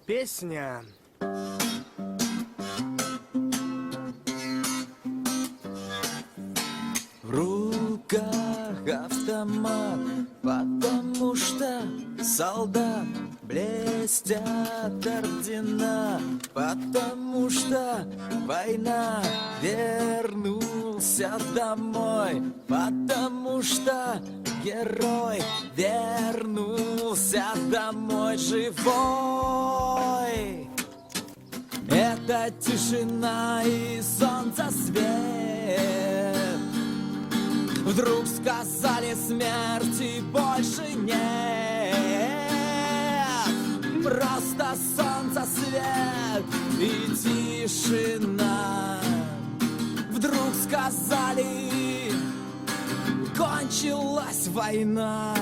Песня. В руках автомат, потому что солдат, блестят ордена, потому что война. Вернулся домой, потому что герой вернулся домой живой. Это тишина и солнца свет. Вдруг сказали, смерти больше нет. Просто солнце свет и тишина. Вдруг сказали, кончилась война.